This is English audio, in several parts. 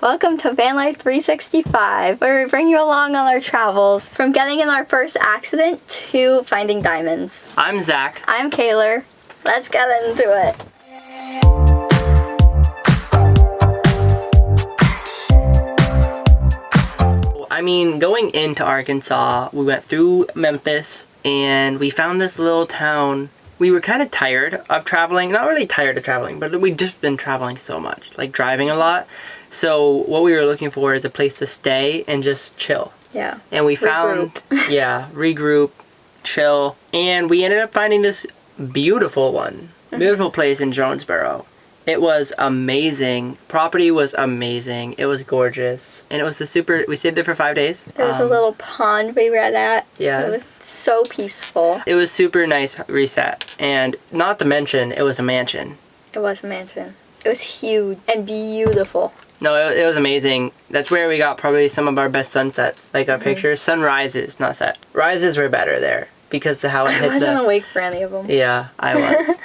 Welcome to Van Life 365, where we bring you along on our travels, from getting in our first accident to finding diamonds. I'm Zach. I'm Kayler. Let's get into it. I mean, going into Arkansas, we went through Memphis, and we found this little town. We were kind of tired of traveling. Not really tired of traveling, but we'd just been traveling so much, like driving a lot. So what we were looking for is a place to stay and just chill. Yeah. And we found, regroup, chill. And we ended up finding this beautiful beautiful place in Jonesboro. It was amazing. Property was amazing. It was gorgeous. And it was we stayed there for 5 days. There was a little pond we read at. Yeah. It was so peaceful. It was super nice reset. And not to mention, it was a mansion. It was a mansion. It was huge and beautiful. No, it was amazing. That's where we got probably some of our best sunsets, like our pictures. Sunrises, not set. Rises were better there because of how it hit I wasn't awake for any of them. Yeah, I was.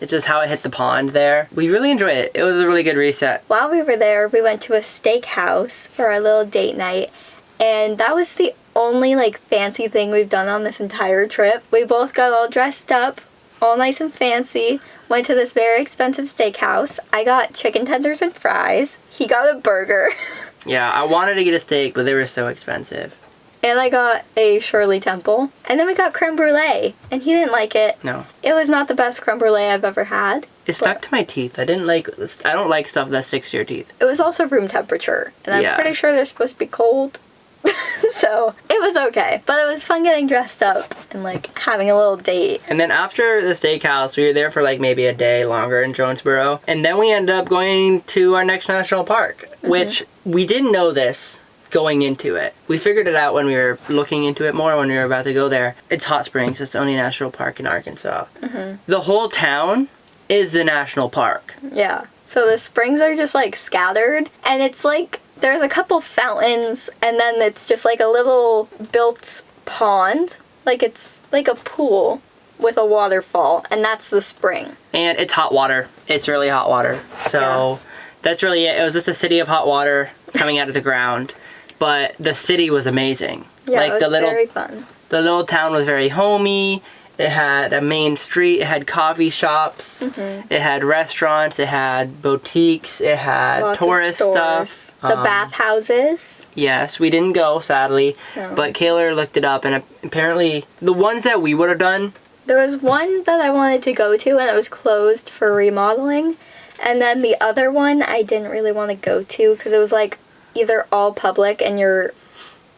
It's just how it hit the pond there. We really enjoyed it. It was a really good reset. While we were there, we went to a steakhouse for our little date night, and that was the only fancy thing we've done on this entire trip. We both got all dressed up, all nice and fancy, went to this very expensive steakhouse. I got chicken tenders and fries. He got a burger. Yeah, I wanted to get a steak, but they were so expensive. And I got a Shirley Temple. And then we got creme brulee, and he didn't like it. No. It was not the best creme brulee I've ever had. It stuck to my teeth. I don't like stuff that sticks to your teeth. It was also room temperature, and I'm pretty sure they're supposed to be cold. So, it was okay. But it was fun getting dressed up and, having a little date. And then after the steakhouse, we were there for, maybe a day longer in Jonesboro. And then we ended up going to our next national park, which we didn't know this going into it. We figured it out when we were looking into it more, when we were about to go there. It's Hot Springs. It's the only national park in Arkansas. The whole town is a national park. Yeah. So the springs are just, scattered. And it's there's a couple fountains, and then it's just a little built pond. It's like a pool with a waterfall, and that's the spring. And it's hot water. It's really hot water. So that's really it. It was just a city of hot water coming out of the ground. But the city was amazing. Yeah, it was very fun. The little town was very homey. It had a main street. It had coffee shops. It had restaurants. It had boutiques. It had lots tourist of stuff. The bathhouses. Yes, we didn't go, sadly. No. But Kayler looked it up, and apparently the ones that we would have done. There was one that I wanted to go to, and it was closed for remodeling. And then the other one I didn't really want to go to because it was either all public and you're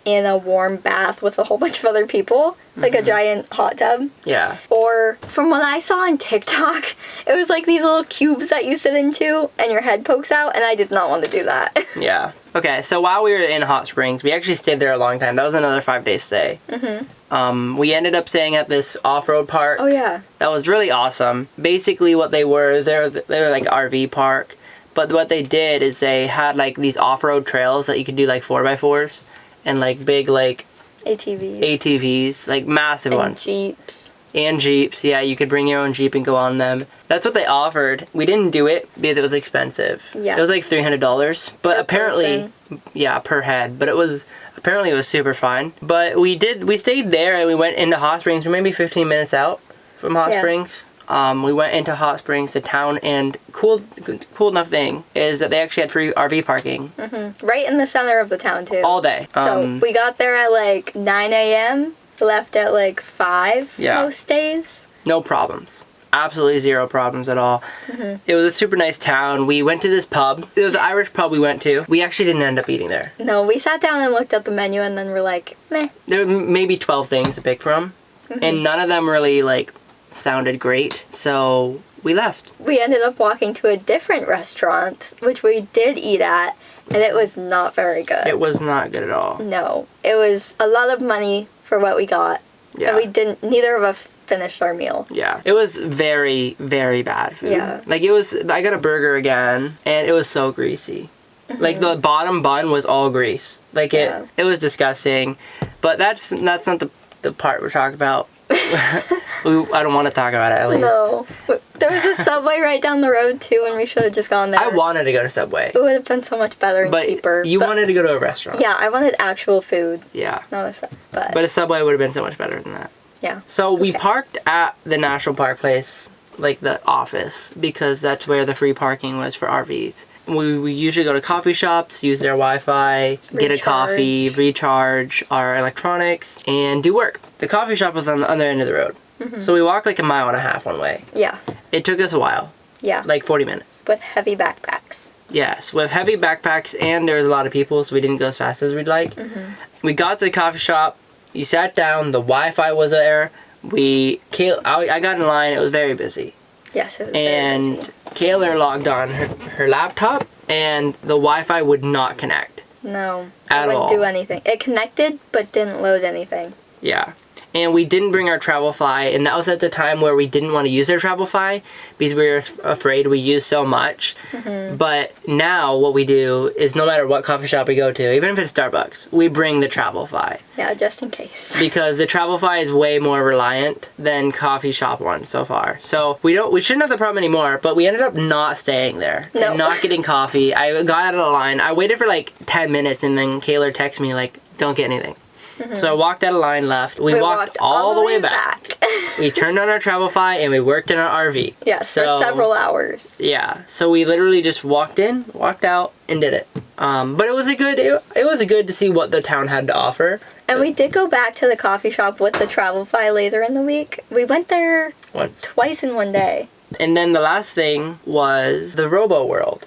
in a warm bath with a whole bunch of other people, a giant hot tub. Yeah. Or, from what I saw on TikTok, it was these little cubes that you sit into and your head pokes out, and I did not want to do that. Yeah. Okay, so while we were in Hot Springs, we actually stayed there a long time. That was another 5-day stay. We ended up staying at this off-road park. Oh, yeah. That was really awesome. Basically what they were RV park. But what they did is they had these off-road trails that you could do 4x4s. And big ATVs, massive ones. And Jeeps, yeah, you could bring your own Jeep and go on them. That's what they offered. We didn't do it because it was expensive. Yeah. It was $300, but per apparently, person. Per head. But it was super fun. But we stayed there and we went into Hot Springs. We're maybe 15 minutes out from Hot Springs. We went into Hot Springs, the town, and cool enough thing is that they actually had free RV parking. Right in the center of the town, too. All day. So we got there at 9 a.m., left at 5 most days. No problems. Absolutely zero problems at all. It was a super nice town. We went to this pub. It was an Irish pub we went to. We actually didn't end up eating there. No, we sat down and looked at the menu and then we're meh. There were maybe 12 things to pick from. And none of them really sounded great, so we left. We ended up walking to a different restaurant, which we did eat at, and it was not very good. It was not good at all. No, it was a lot of money for what we got. Yeah. And neither of us finished our meal. Yeah. It was very, very bad food. Yeah. I got a burger again, and it was so greasy. The bottom bun was all grease. It was disgusting. But that's not the part we're talking about. I don't want to talk about it, at least. No. There was a Subway right down the road, too, and we should have just gone there. I wanted to go to Subway. It would have been so much better and But cheaper. you wanted to go to a restaurant. Yeah, I wanted actual food. Yeah. Not a Subway. But a Subway would have been so much better than that. Yeah. So we parked at the National Park place, like the office, because that's where the free parking was for RVs. We usually go to coffee shops, use their Wi-Fi, get a coffee, recharge our electronics, and do work. The coffee shop was on the other end of the road. So we walked like a mile and a half one way. Yeah. It took us a while. Yeah. Like 40 minutes. With heavy backpacks. Yes, with heavy backpacks, and there was a lot of people, so we didn't go as fast as we'd like. We got to the coffee shop. You sat down. The Wi-Fi was there. I got in line. It was very busy. Yes, it was And very busy. Kayla logged on her laptop, and the Wi-Fi would not connect. No. At it wouldn't all. do anything. It connected, but didn't load anything. Yeah. And we didn't bring our Travelfy, and that was at the time where we didn't want to use our Travelfy because we were afraid we used so much. But now what we do is no matter what coffee shop we go to, even if it's Starbucks, we bring the Travelfy. Yeah, just in case. Because the Travelfy is way more reliant than coffee shop ones so far. So we shouldn't have the problem anymore, but we ended up not staying there. No. And not getting coffee. I got out of the line. I waited for like 10 minutes, and then Kayla texted me like, don't get anything. So I walked out of line, left. We walked all the way back. We turned on our Travelfy and we worked in our RV. Yes, for several hours. Yeah, so we literally just walked in, walked out, and did it. But it was good to see what the town had to offer. And we did go back to the coffee shop with the Travelfy later in the week. We went there Once. twice in one day. And then the last thing was the Robo World.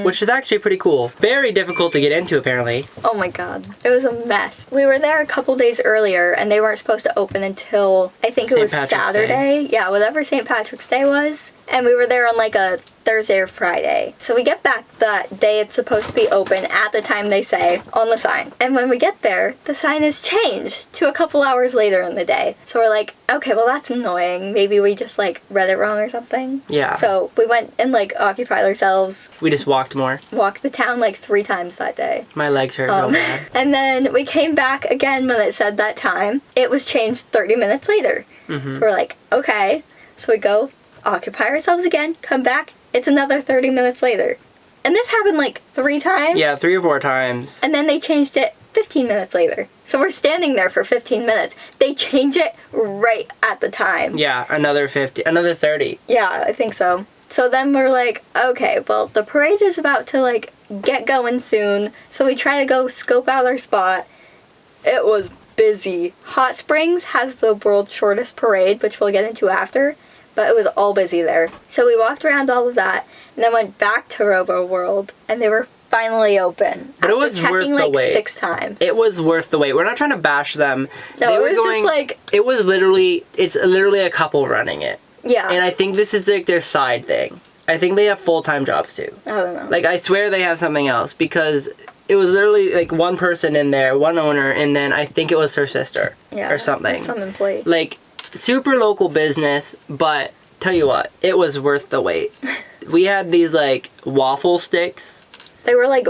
Which is actually pretty cool. Very difficult to get into, apparently. Oh my god. It was a mess. We were there a couple days earlier, and they weren't supposed to open until, I think it was St. Patrick's Saturday. Day. Yeah, whatever St. Patrick's Day was. And we were there on like a Thursday or Friday. So we get back that day it's supposed to be open at the time they say on the sign. And when we get there, the sign is changed to a couple hours later in the day. So we're like, okay, well that's annoying. Maybe we just like read it wrong or something. Yeah. So we went and like occupied ourselves. We just walked more. Walked the town like 3 times that day. My legs hurt so bad. And then we came back again when it said that time. It was changed 30 minutes later. So we're like, okay. So we go occupy ourselves again, come back, it's another 30 minutes later. And this happened like 3 times. Yeah, 3 or 4 times. And then they changed it 15 minutes later. So we're standing there for 15 minutes. They change it right at the time. Yeah, another 30. Yeah, I think so. So then we're like, okay, well, the parade is about to like get going soon. So we try to go scope out our spot. It was busy. Hot Springs has the world's shortest parade, which we'll get into after. But it was all busy there. So we walked around all of that, and then went back to Robo World, and they were finally open. But it was worth the like wait. 6 times. It was worth the wait. We're not trying to bash them. No, it was just like... It's literally a couple running it. Yeah. And I think this is like their side thing. I think they have full-time jobs too. I don't know. Like, I swear they have something else, because it was literally like one person in there, one owner, and then I think it was her sister. Yeah, or something. Some employee. Like, super local business, but tell you what, it was worth the wait. We had these like waffle sticks. They were like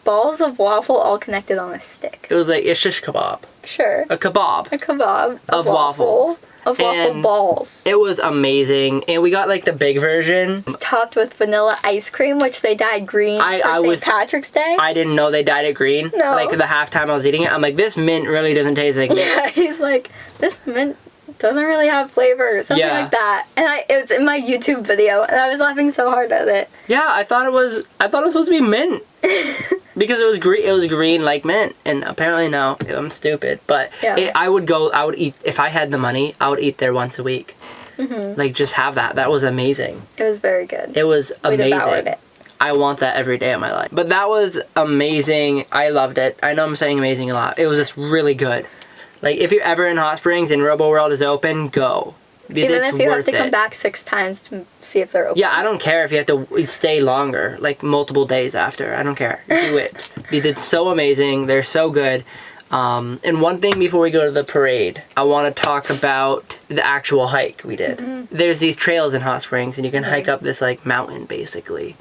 balls of waffle all connected on a stick. It was like a shish kebab. Sure. A kebab. A kebab Of waffles. Of waffle And balls. It was amazing, and we got like the big version. It's topped with vanilla ice cream, which they dyed green for St. Patrick's Day. I didn't know they dyed it green. No. Like the half time I was eating it, I'm like, this mint really doesn't taste like mint. Yeah, he's like, this mint doesn't really have flavor, something like that. And it was in my YouTube video, and I was laughing so hard at it. Yeah, I thought it was supposed to be mint. Because it was green. It was green like mint, and apparently no, I'm stupid. But Yeah. I would eat if I had the money. I would eat there once a week. Like, just have that. That was amazing. It was very good. It was We devoured amazing. it. I want that every day of my life. But that was amazing. I loved it. I know I'm saying amazing a lot. It was just really good. Like, if you're ever in Hot Springs and Robo World is open, go. Even if you have to come back 6 times to see if they're open. Yeah, I don't care if you have to stay longer, like multiple days after. I don't care. Do it. Because it's so amazing. They're so good. And one thing before we go to the parade, I want to talk about the actual hike we did. There's these trails in Hot Springs, and you can hike up this like mountain basically.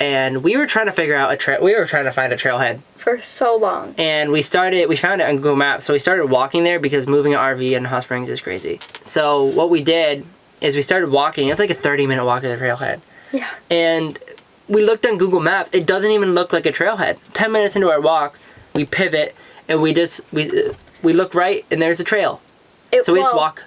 and we were trying to figure out we were trying to find a trailhead for so long. and we found it on Google Maps, so we started walking there because moving an RV in Hot Springs is crazy. So what we did is we started walking. It's like a 30-minute walk to the trailhead. Yeah. And we looked on Google Maps. It doesn't even look like a trailhead. 10 minutes into our walk, we pivot and we look right and there's a trail. So we just walk.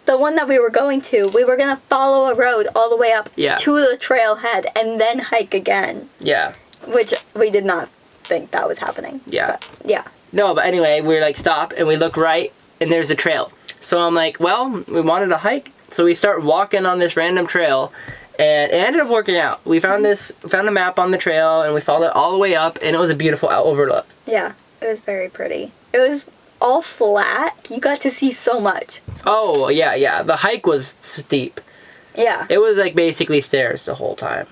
The one that we were going to, we were going to follow a road all the way up Yeah. to the trailhead and then hike again. Yeah. Which we did not think that was happening. Yeah. But, yeah. No, but anyway, we were like, stop, and we look right, and there's a trail. So I'm like, well, we wanted to hike, so we start walking on this random trail, and it ended up working out. We found a map on the trail, and we followed it all the way up, and it was a beautiful overlook. Yeah, it was very pretty. It was all flat. You got to see so much. Oh, yeah. The hike was steep. Yeah. It was like basically stairs the whole time.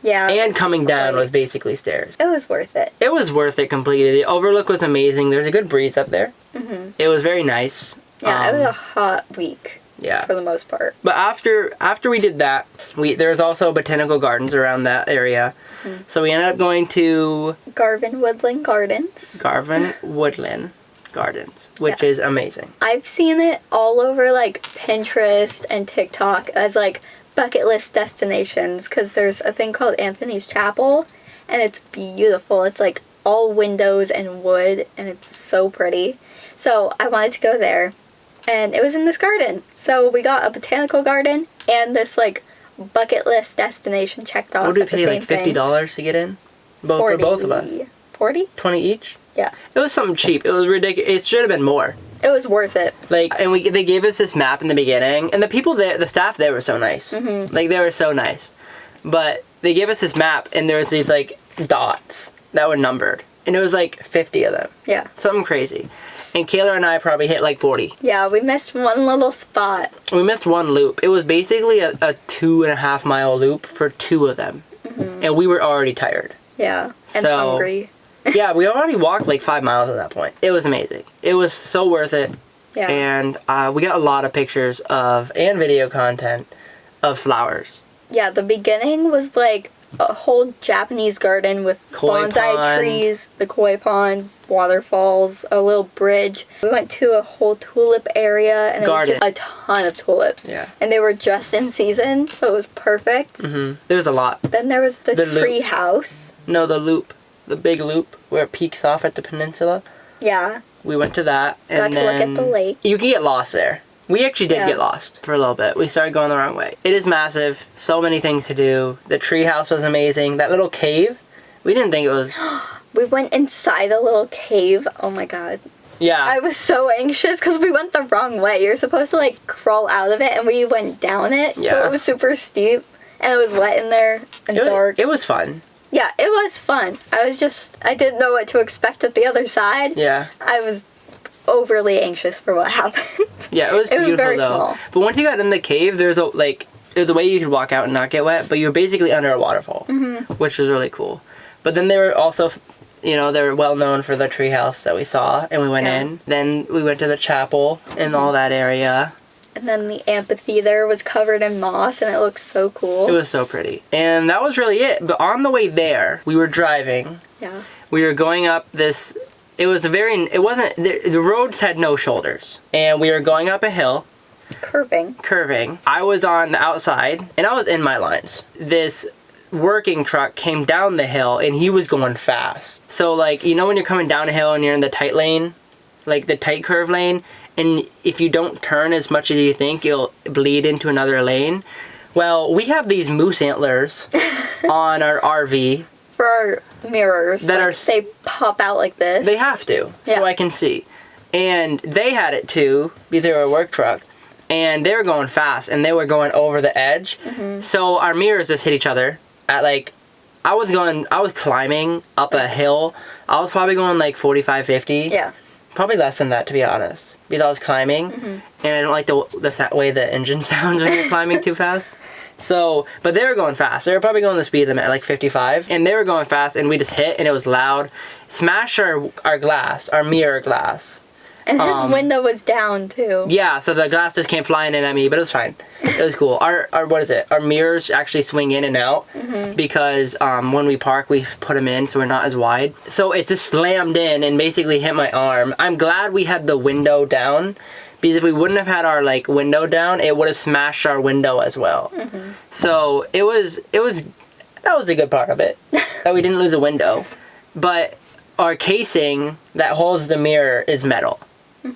Yeah. And coming down was basically stairs. It was worth it. It was worth it completely. The overlook was amazing. There's a good breeze up there. Mm-hmm. It was very nice. Yeah, it was a hot week. Yeah. For the most part. But after we did that, there was also botanical gardens around that area. Mm-hmm. So we ended up going to Garvin Woodland Gardens. Which is amazing. I've seen it all over like Pinterest and TikTok as like bucket list destinations because there's a thing called Anthony's Chapel and it's beautiful. It's like all windows and wood and it's so pretty. So I wanted to go there and it was in this garden. So we got a botanical garden and this like bucket list destination checked off. What did we at the pay, same like thing. $50 to get in? For both of us. 40? 20 each? Yeah. It was something cheap. It was ridiculous. It should have been more. It was worth it. And they gave us this map in the beginning, and the people there, the staff there were so nice. Mm-hmm. Like, they were so nice. But they gave us this map, and there was these, like, dots that were numbered. And it was, like, 50 of them. Yeah. Something crazy. And Kayla and I probably hit, like, 40. Yeah, we missed one little spot. We missed one loop. It was basically a 2.5 mile loop for 2 of them. Mm-hmm. And we were already tired. Yeah, and hungry. Yeah, we already walked like 5 miles at that point. It was amazing. It was so worth it. Yeah. And we got a lot of pictures and video content of flowers. Yeah, the beginning was like a whole Japanese garden with Koi bonsai pond. trees, the koi pond, waterfalls, a little bridge. We went to a whole tulip area and Garden. it was just a ton of tulips. Yeah. And they were just in season, so it was perfect. Mm-hmm. There was a lot. Then there was the loop. tree house. No, the loop. The big loop where it peaks off at the peninsula. Yeah. We went to that. And Got to look at the lake. You can get lost there. We actually did Yeah. get lost for a little bit. We started going the wrong way. It is massive. So many things to do. The tree house was amazing. That little cave, we didn't think it was... We went inside a little cave. Oh my god. Yeah. I was so anxious because we went the wrong way. You're supposed to like crawl out of it and we went down it. So Yeah. it was super steep and it was wet in there and dark. It was fun. Yeah, it was fun. I didn't know what to expect at the other side. Yeah. I was overly anxious for what happened. Yeah, it was beautiful very though. small. But once you got in the cave, there's a way you could walk out and not get wet, but you were basically under a waterfall, which was really cool. But then they were also, they were well known for the treehouse that we saw, and we went in. Then we went to the chapel and all that area. And then the amphitheater was covered in moss and it looked so cool. It was so pretty. And that was really it. But on the way there, we were driving. Yeah. We were going up this... The roads had no shoulders. And we were going up a hill. Curving. I was on the outside, and I was in my lines. This working truck came down the hill, and he was going fast. So, like, when you're coming down a hill and you're in the tight lane, like the tight curve lane, and if you don't turn as much as you think, you'll bleed into another lane. Well, we have these moose antlers on our RV. For our mirrors. They pop out like this. They have to, so I can see. And they had it too, because they were a work truck. And they were going fast, and they were going over the edge. Mm-hmm. So our mirrors just hit each other at I was climbing up a hill. I was probably going like 45, 50. Yeah. Probably less than that, to be honest, because I was climbing, and I don't like the way the engine sounds when you're climbing too fast. So, but they were going fast. They were probably going the speed limit at like 55, and they were going fast, and we just hit, and it was loud. Smashed our glass, our mirror glass, And his window was down too. Yeah, so the glass just came flying in at me, but it was fine. It was cool. Our what is it? Our mirrors actually swing in and out because when we park, we put them in so we're not as wide. So it just slammed in and basically hit my arm. I'm glad we had the window down because if we wouldn't have had our like window down, it would have smashed our window as well. So it was that was the good part of it that we didn't lose a window, but our casing that holds the mirror is metal.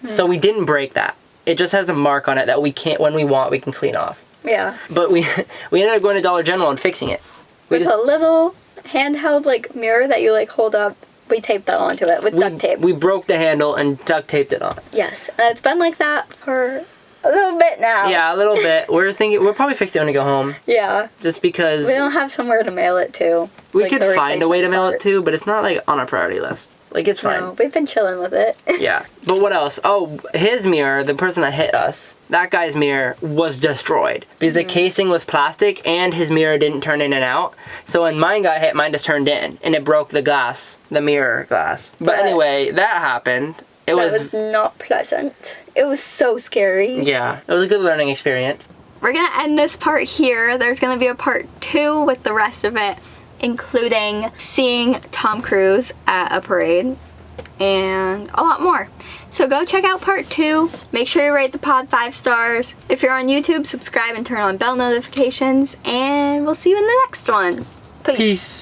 So we didn't break that. It just has a mark on it that we can't, when we want, we can clean off. Yeah. But we ended up going to Dollar General and fixing it. With a little handheld like mirror that you like hold up, we taped that onto it with duct tape. We broke the handle and duct taped it on. Yes, and it's been like that for a little bit now. Yeah, a little bit. We're thinking we'll probably fix it when we go home. Yeah. Just because we don't have somewhere to mail it to. We like, could find a way to mail it to, but it's not like on our priority list. Like it's fine. No, we've been chilling with it. Yeah. But what else? Oh, his mirror, the person that hit us, that guy's mirror was destroyed because the casing was plastic and his mirror didn't turn in and out. So when mine got hit, mine just turned in and it broke the glass, the mirror glass. But anyway, that happened. It was not pleasant. It was so scary. Yeah, it was a good learning experience. We're gonna end this part here. There's gonna be a part 2 with the rest of it, including seeing Tom Cruise at a parade and a lot more. So go check out part 2. Make sure you rate the pod 5 stars. If you're on YouTube, subscribe and turn on bell notifications, and we'll see you in the next one. Peace.